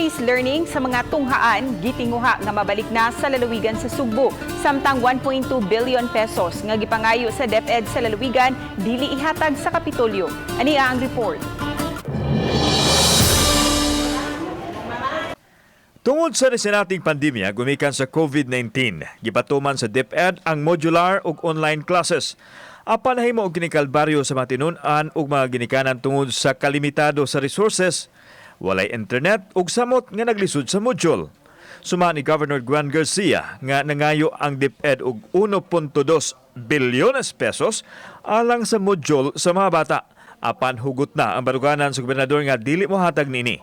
face-to-face learning sa mga tunghaan gitinguha nga mabalik na sa lalawigan sa Sugbo. Samtang 1.2 billion pesos nga gipangayo sa DepEd sa lalawigan dili ihatag sa Kapitolyo. Ania ang report. Tungod sa resinating pandemya gumikan sa COVID-19, gipatuman sa DepEd ang modular ug online classes. Apan nahimo og kinikalbaryo sa mga tinun-an ug mga ginikanan tungod sa kalimitado sa resources, walay internet ug samot nga naglisod sa module. Suma ni Governor Juan Garcia nga nangayo ang DepEd og 1.2 bilyones pesos alang sa module sa mga bata. Apan hugot na ang baruganan sa gobernador nga dili mohatag nini.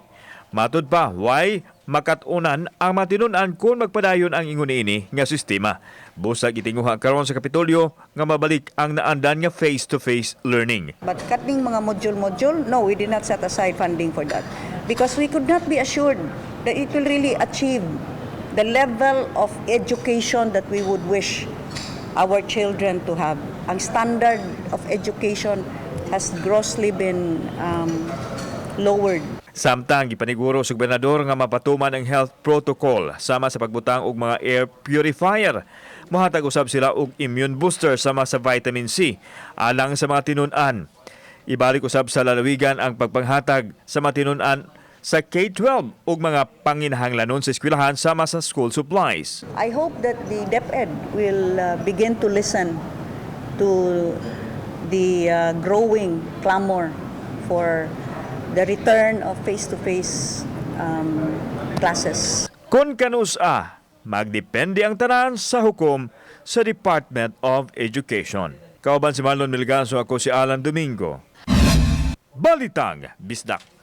Matud pa, why makatunan ang matinun-an kung magpadayon ang ingon ini nga sistema. Busag itinguha karon sa Kapitolyo nga mabalik ang naandan nga face-to-face learning. But kating mga module, no, we did not set aside funding for that. Because we could not be assured that it will really achieve the level of education that we would wish our children to have. Ang standard of education has grossly been lowered. Samtang gipaniguro sa gobernador nga mapatuman ang health protocol sama sa pagbutang og mga air purifier. Mohatag usab sila og immune booster sama sa vitamin C alang sa mga tinun-an. Ibalik usab sa lalawigan ang pagpanghatag sa mga tinun-an sa K-12 ug mga panginahanglanon sa eskwelahan sama sa school supplies. I hope that the DepEd will begin to listen to the growing clamor for the return of face-to-face classes. Kung kanus-a, magdepende ang tanan sa hukom sa Department of Education. Kauban si Marlon Milganzo, ako si Alan Domingo. Balitang Bisdak.